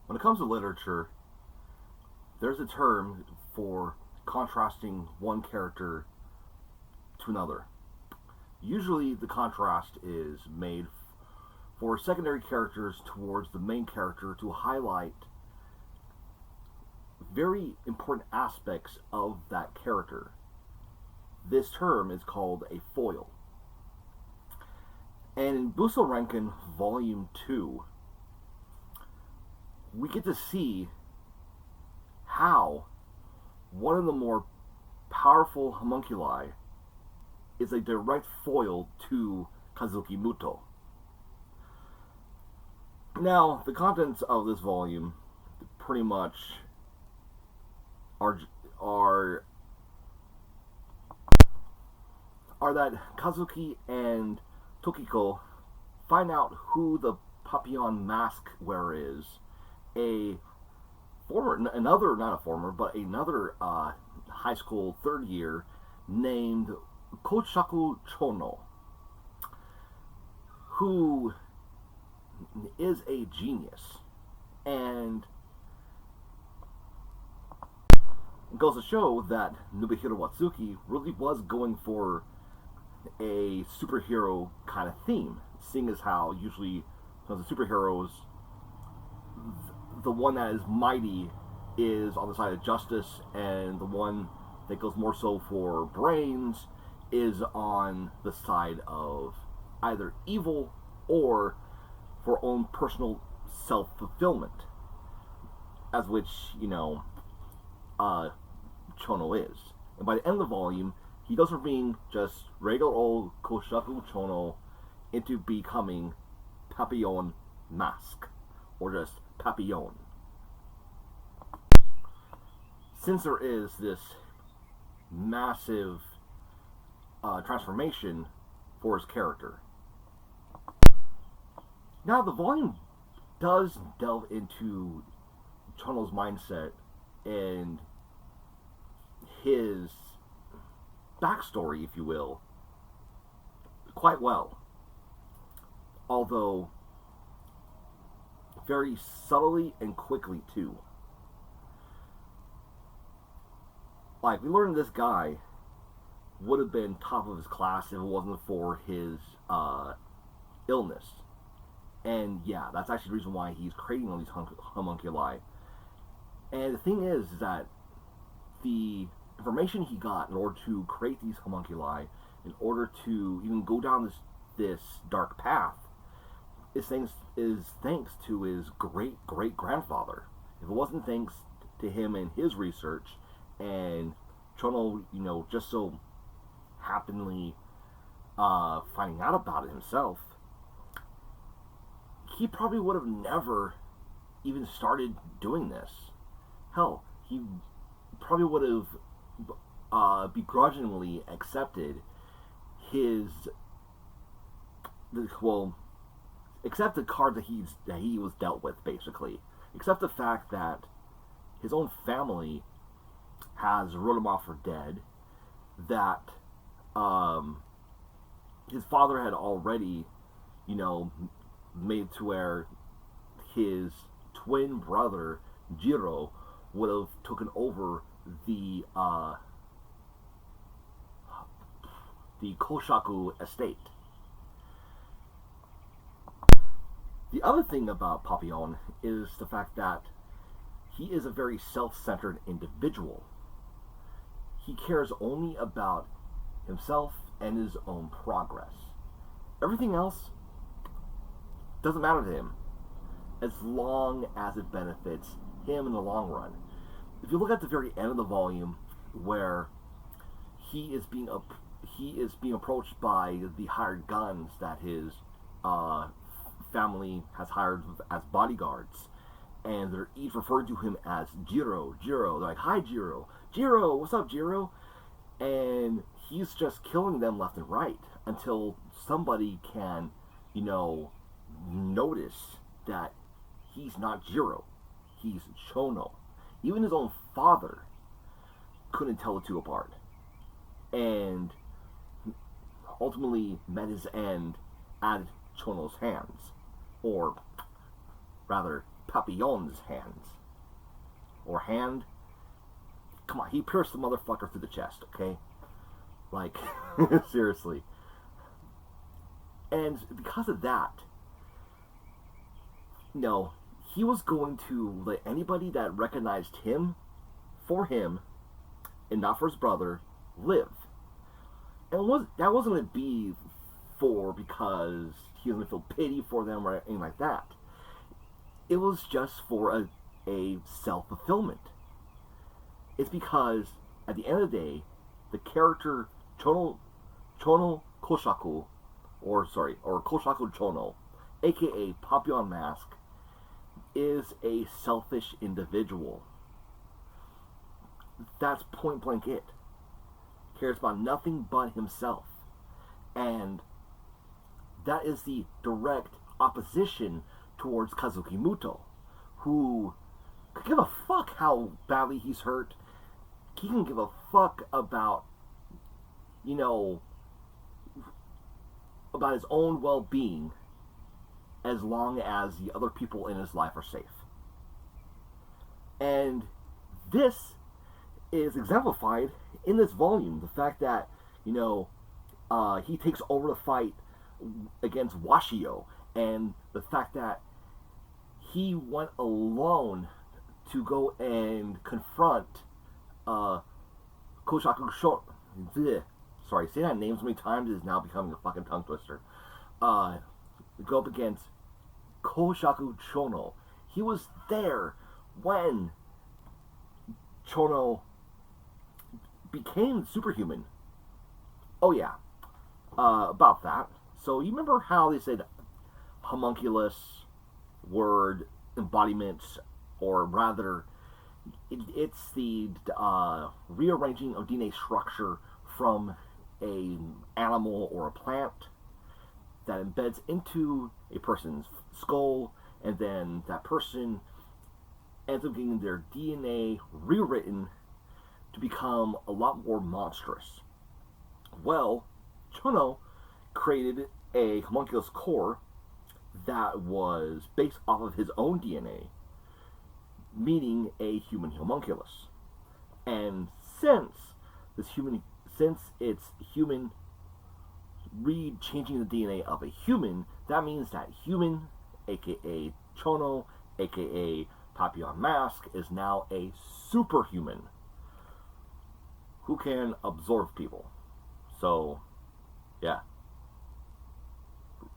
When it comes to literature, there's a term for contrasting one character to another. Usually the contrast is made for secondary characters towards the main character to highlight very important aspects of that character. This term is called a foil. And in Buso Renkin Volume 2, we get to see how one of the more powerful homunculi is a direct foil to Kazuki Muto. Now, the contents of this volume pretty much are that Kazuki and Tokiko find out who the Papillion mask wearer is. Another high school third year named Kouhaku Chouno, who is a genius, and it goes to show that Nobuhiro Watzuki really was going for a superhero kind of theme, seeing as how usually the superheroes, the one that is mighty is on the side of justice, and the one that goes more so for brains is on the side of either evil or for own personal self-fulfillment, as which, Chouno is. And by the end of the volume, he goes from being just regular old Kouhaku Chouno into becoming Papillion Mask, or just Papillion. Since there is this massive transformation for his character. Now, the volume does delve into Chouno's mindset and his backstory, if you will, quite well. Although, very subtly and quickly, too. Like, we learned this guy would have been top of his class if it wasn't for his illness. And yeah, that's actually the reason why he's creating all these homunculi. And the thing is that the information he got in order to create these homunculi, in order to even go down this dark path, is thanks to his great-great-grandfather. If it wasn't thanks to him and his research, and Chouno, just so happenly finding out about it himself, he probably would have never even started doing this. Hell, he probably would have begrudgingly accepted accept the card that he was dealt with, basically. Accept the fact that his own family has wrote him off for dead, that his father had already, made to where his twin brother, Jiro, would have taken over the Koshaku estate. The other thing about Papillion is the fact that he is a very self-centered individual. He cares only about himself and his own progress. Everything else doesn't matter to him, as long as it benefits him in the long run. If you look at the very end of the volume, where he is being approached by the hired guns that his family has hired as bodyguards, and they're each referring to him as Jiro. They're like, "Hi, Jiro. Jiro, what's up, Jiro?" And he's just killing them left and right until somebody can, notice that he's not Jiro. He's Chouno. Even his own father couldn't tell the two apart. And ultimately met his end at Chouno's hands. Or, rather, Papillion's hands. Or hand. Come on, he pierced the motherfucker through the chest, okay? Like, seriously. And because of that, he was going to let anybody that recognized him for him and not for his brother live. And that wasn't going to be because he was going to feel pity for them or anything like that. It was just for a self-fulfillment. It's because at the end of the day, the character Chouno Kouhaku, or Koshaku Chouno, aka Papillion Mask, is a selfish individual. That's point blank it. Cares about nothing but himself. And that is the direct opposition towards Kazuki Muto, who could give a fuck how badly he's hurt. He can give a fuck about, about his own well-being as long as the other people in his life are safe. And this is exemplified in this volume. The fact that, he takes over the fight against Washio, and the fact that he went alone to go and confront Koshaku Chouno. Sorry, saying that name so many times is now becoming a fucking tongue twister. Go up against Koshaku Chouno. He was there when Chouno became superhuman. Oh yeah, about that. So you remember how they said homunculus word embodiments, or rather, it's the rearranging of DNA structure from an animal or a plant that embeds into a person's skull, and then that person ends up getting their DNA rewritten to become a lot more monstrous. Well, Chouno created a homunculus core that was based off of his own DNA, meaning a human homunculus. And since it's human changing the DNA of a human, that means that human, aka Chouno, aka Papillion Mask, is now a superhuman who can absorb people. So, yeah.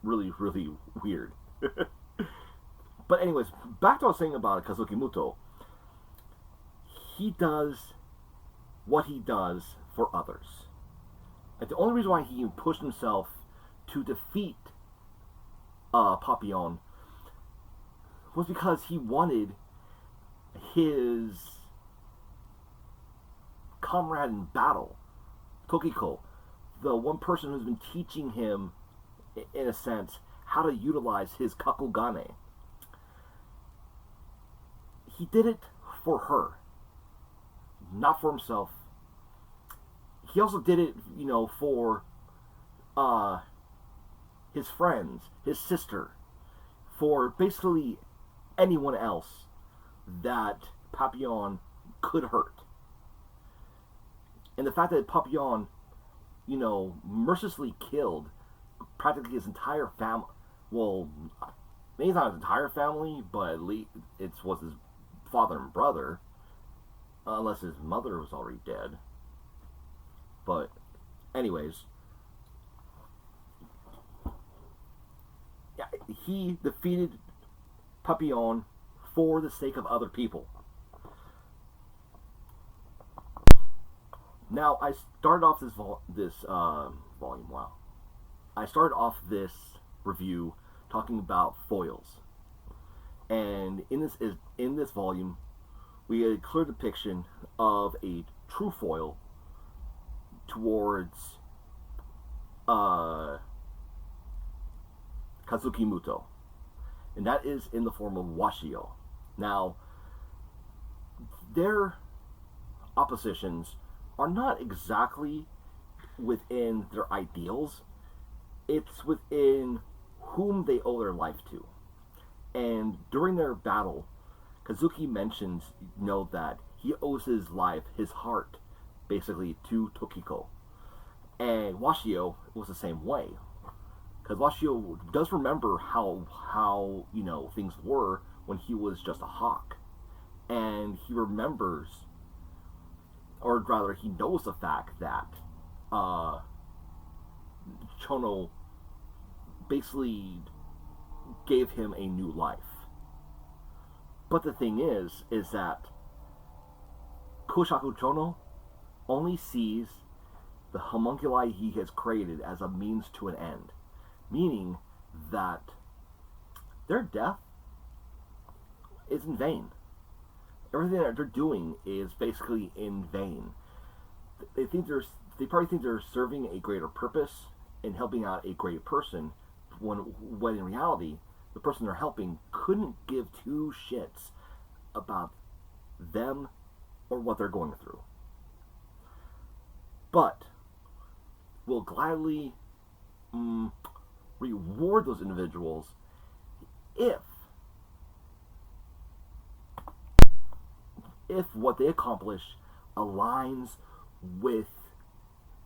Really, really weird. But anyways, back to what I was saying about Kazuki Muto. He does what he does for others. And the only reason why he pushed himself to defeat Papillion was because he wanted his comrade in battle, Tokiko, the one person who's been teaching him, in a sense, how to utilize his kakugane. He did it for her, not for himself. He also did it, for his friends, his sister, for basically anyone else that Papillion could hurt. And the fact that Papillion, mercilessly killed practically his entire family. Well, maybe not his entire family, but at least it was his father and brother, unless his mother was already dead. But, anyways, yeah, he defeated Papillion for the sake of other people. Now, I started off this volume. Wow. I started off this review talking about foils, and in this volume, we get a clear depiction of a true foil towards Kazuki Muto, and that is in the form of Washio. Now, their oppositions are not exactly within their ideals. It's within whom they owe their life to. And during their battle, Kazuki mentions, that he owes his life, his heart, basically, to Tokiko. And Washio was the same way. Because Washio does remember how things were when he was just a hawk. And he remembers, or rather, he knows the fact that Chouno basically gave him a new life. But the thing is that Kouhaku Chouno only sees the homunculi he has created as a means to an end. Meaning that their death is in vain. Everything that they're doing is basically in vain. They probably think they're serving a greater purpose and helping out a great person, when in reality, the person they're helping couldn't give two shits about them or what they're going through. But will gladly reward those individuals if what they accomplish aligns with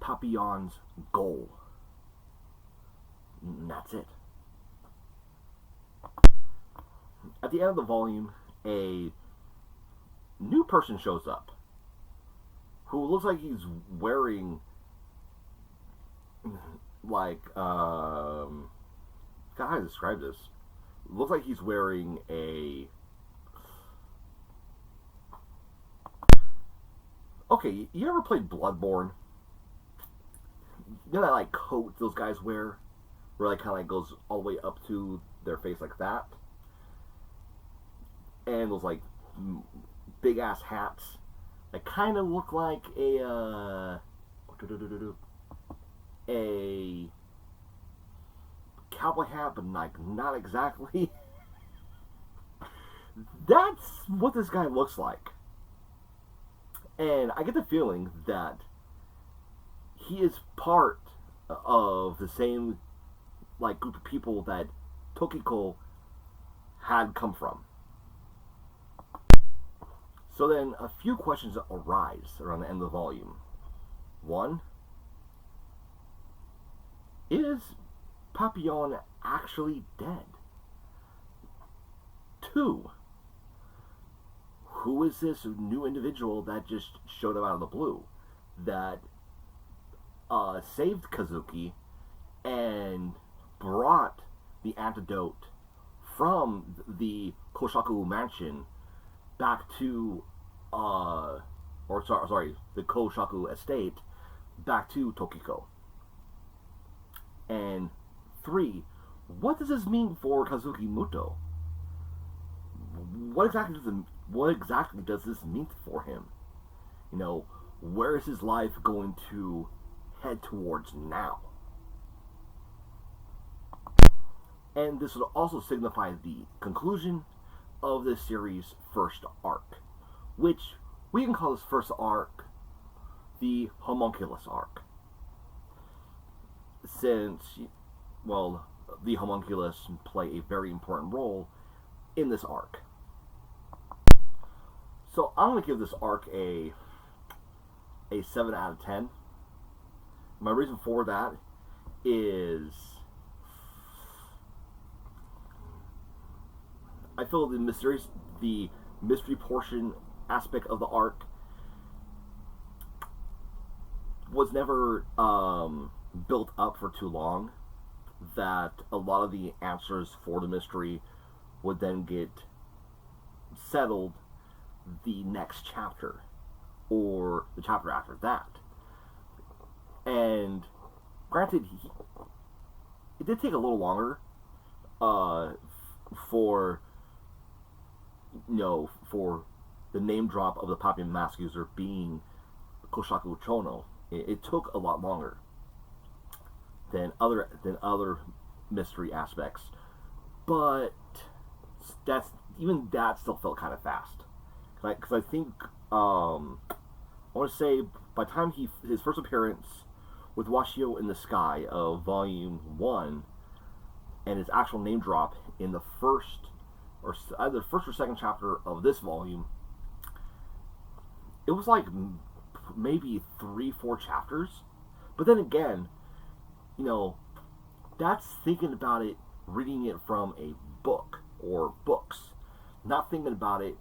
Papillion's goal. And that's it. At the end of the volume, a new person shows up who looks like he's wearing how do I describe this? Looks like he's wearing a... Okay, you ever played Bloodborne? You know that coat those guys wear? Where kind of goes all the way up to their face like that? And those big ass hats that kind of look like a cowboy hat, but not exactly. That's what this guy looks like. And I get the feeling that he is part of the same group of people that Tokiko had come from. So then a few questions arise around the end of the volume. One, is Papillion actually dead? Two, who is this new individual that just showed up out of the blue that saved Kazuki and brought the antidote from the Koshaku mansion back to the Koshaku estate back to Tokiko? And three, what does this mean for Kazuki Muto? What exactly does this mean for him? Where is his life going to head towards now? And this would also signify the conclusion of this series' first arc, which we can call this first arc the homunculus arc, since, the homunculus play a very important role in this arc. So I'm going to give this arc a 7 out of 10. My reason for that is I feel the mystery portion aspect of the arc was never built up for too long, that a lot of the answers for the mystery would then get settled the next chapter or the chapter after that. And granted, it did take a little longer for the name drop of the Papillion mask user being Koshaku Chouno. It took a lot longer than other mystery aspects, but that still felt kind of fast. Because I think I want to say by the time his first appearance with Washio in the Sky of Volume 1 and his actual name drop in the first or either the first or second chapter of this volume, it was like maybe 3-4 chapters. But then again, that's thinking about it, reading it from a book or books, not thinking about it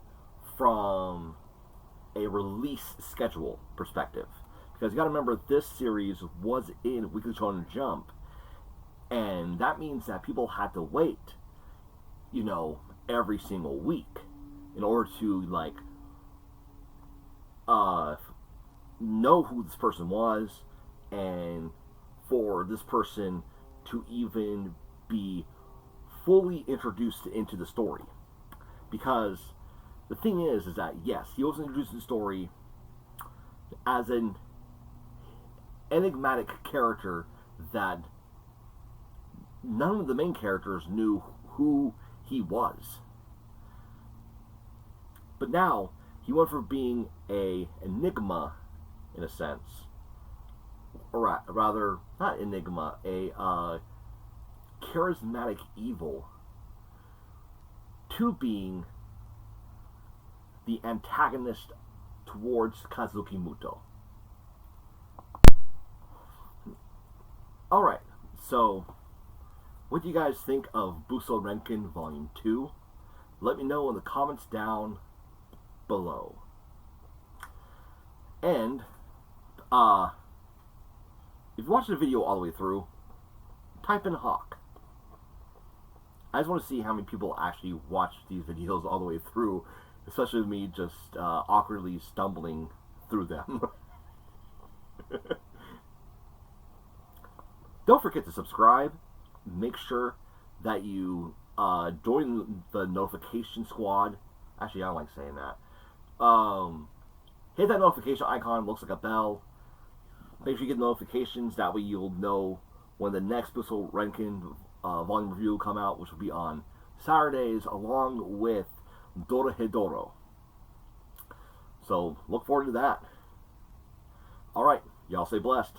from a release schedule perspective. Because you got to remember, this series was in Weekly Shonen Jump, and that means that people had to wait, every single week in order to know who this person was, and for this person to even be fully introduced into the story. Because the thing is that yes, he was introduced to the story as an enigmatic character that none of the main characters knew who he was. But now he went from being a enigma, in a sense, or rather, not enigma, a charismatic evil, to being the antagonist towards Kazuki Muto. Alright, so what do you guys think of Buso Renkin Volume 2? Let me know in the comments down below. And, if you watch the video all the way through, type in Hawk. I just want to see how many people actually watch these videos all the way through, especially with me just awkwardly stumbling through them. Don't forget to subscribe. Make sure that you join the notification squad. Actually, I don't like saying that. Hit that notification icon. Looks like a bell. Make sure you get notifications. That way you'll know when the next Buso Renkin volume review will come out, which will be on Saturdays, along with Dorohedoro. So look forward to that. Alright, y'all stay blessed.